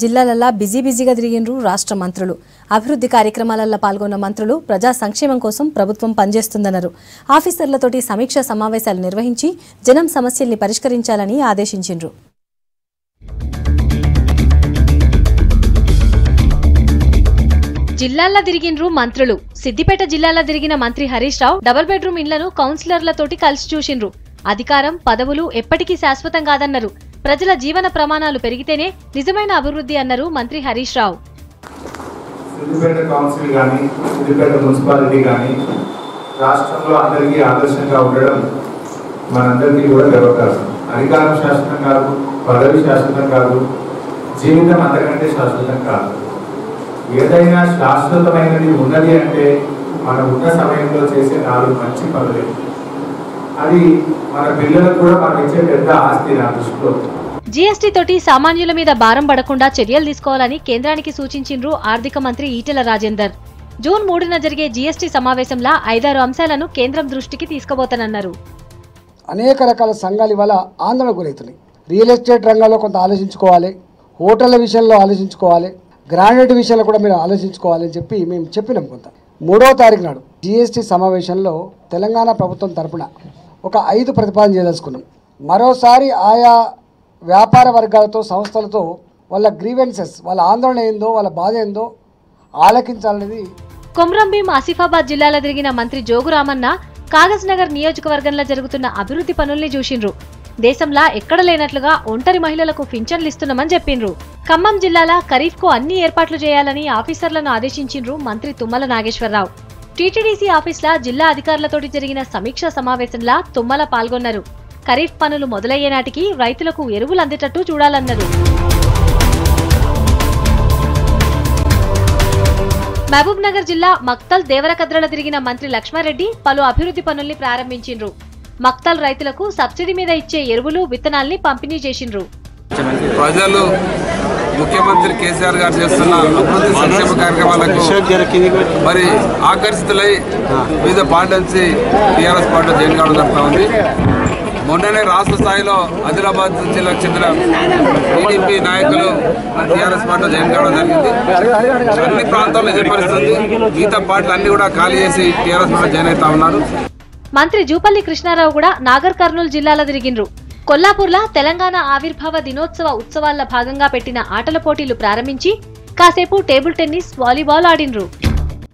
జిల్లాలల్లా బిజీగా తిరిగినరు రాష్ట్ర మంత్రులు. అభివృద్ధి కార్యక్రమాలలో పాల్గొన్న మంత్రులు ప్రజా సంక్షేమం కోసం ప్రభుత్వం పనిచేస్తుందన్నారు. ఆఫీసర్లతోటి సమీక్ష సమావేశాలు నిర్వహించి జనం సమస్యల్ని పరిష్కరించాలని ఆదేశించారు. జిల్లాల్లో తిరిగినరు మంత్రులు. సిద్దిపేట జిల్లాలో తిరిగిన మంత్రి హరీష్ రావు డబుల్ బెడ్రూమ్ ఇళ్లను కౌన్సిలర్లతోటి కలిసి చూసిండ్రు. అధికారం పదవులు ఎప్పటికీ శాశ్వతం కాదన్నారు. ప్రజల జీవన ప్రమాణాలు పెరిగితేనే నిజమైన అభివృద్ధి అన్నారు మంత్రి హరీష్ రావు. సిద్దిపేట కౌన్సిల్ గాని సిద్దిపేట మున్సిపాలిటీ గాని రాష్ట్రంలో అందరికీ ఆదర్శంగా ఉండడం మనందరికీ కూడా గర్వకారణం. అధికారం శాశ్వతం కాదు, పదవి శాశ్వతం కాదు, జీవితం అంతకంటే శాశ్వతం కాదు. ఏదైనా శాశ్వతమైనది ఉన్నది అంటే మనం ఉన్న సమయంలో చేసే 4 మంచి పనులే. అది మన పిల్లలకు కూడా మనం ఇచ్చే పెద్ద ఆస్తి నా దృష్టిలో. జీఎస్టీ తోటి సామాన్యుల మీద భారం పడకుండా చర్యలు తీసుకోవాలని కేంద్రానికి సూచించిండ్రు ఆర్థిక మంత్రి ఈటెల రాజేందర్. జూన్ 3న జరిగే జీఎస్టీ సమావేశంలో 5-6 అంశాలను కేంద్రం దృష్టికి తీసుకుపోతానన్నారు. అనేక రకాల సంఘాలు ఇవాళ ఆందోళన గురవుతున్నాయి. రియల్ ఎస్టేట్ రంగంలో కొంత ఆలోచించుకోవాలి, హోటళ్ల విషయంలో ఆలోచించుకోవాలి, గ్రానైట్ విషయంలో కూడా మీరు ఆలోచించుకోవాలని చెప్పి మేము చెప్పినాం. కొంత 3వ తారీఖు నాడు జీఎస్టీ సమావేశంలో తెలంగాణ ప్రభుత్వం తరపున ఒక 5 ప్రతిపాదన చేయదలుచుకున్నాం. మరోసారి ఆయా వ్యాపార వర్గాలతో సంస్థలతో వాళ్ళ గ్రీవెన్సెస్, వాళ్ళ ఆందోళన ఏందో, వాళ్ళ బాధ ఏందో ఆలకించాలనేది. కొమ్రంభీం ఆసిఫాబాద్ జిల్లాలో తిరిగిన మంత్రి జోగు రామన్న కాగజ్ నగర్ నియోజకవర్గంలో జరుగుతున్న అభివృద్ధి పనుల్ని చూసిండ్రు. దేశంలో ఎక్కడ లేనట్లుగా ఒంటరి మహిళలకు పింఛన్లు ఇస్తున్నామని చెప్పిండ్రు. ఖమ్మం జిల్లాలో ఖరీఫ్ కు అన్ని ఏర్పాట్లు చేయాలని ఆఫీసర్లను ఆదేశించిండ్రు మంత్రి తుమ్మల నాగేశ్వరరావు. టీటీడీసీ ఆఫీస్లో జిల్లా అధికారులతోటి జరిగిన సమీక్షా సమావేశంలో తుమ్మల పాల్గొన్నారు. ఖరీఫ్ పనులు మొదలయ్యే నాటికి రైతులకు ఎరువులు అందేటట్టు చూడాలన్నారు. మహబూబ్ నగర్ జిల్లా మక్తల్ దేవరకద్రల తిరిగిన మంత్రి లక్ష్మారెడ్డి పలు అభివృద్ధి పనుల్ని ప్రారంభించిండ్రు. మక్తల్ రైతులకు సబ్సిడీ మీద ఇచ్చే ఎరువులు, విత్తనాల్ని పంపిణీ చేసిండ్రు. ప్రజలు ముఖ్యమంత్రి కేసీఆర్ గారు చేస్తున్న అభివృద్ధి సంక్షేమ కార్యక్రమాలకు మరి ఆకర్షితులై వివిధ పార్టీ నుంచి టీఆర్ఎస్ పార్టీ జాయిన్ కావడం జరుగుతూ ఉంది. మొన్ననే రాష్ట్ర స్థాయిలో ఆదిలాబాద్ జిల్లాకు చెందిన టీడీపీ నాయకులు టీఆర్ఎస్ పార్టీలో జాయిన్ కావడం జరిగింది. అన్ని ప్రాంతాల్లో ఇదే పరిస్థితి. మిగతా పార్టీలు అన్ని కూడా ఖాళీ చేసి టీఆర్ఎస్ పార్టీలో జాయిన్ అవుతా ఉన్నారు. మంత్రి జూపల్లి కృష్ణారావు కూడా నాగర్ కర్నూలు జిల్లాలో తిరిగిండ్రు. కొల్లాపూర్లో తెలంగాణ ఆవిర్భావ దినోత్సవ ఉత్సవాల్లో భాగంగా పెట్టిన ఆటల పోటీలు ప్రారంభించి కాసేపు టేబుల్ టెన్నిస్, వాలీబాల్ ఆడిండ్రు.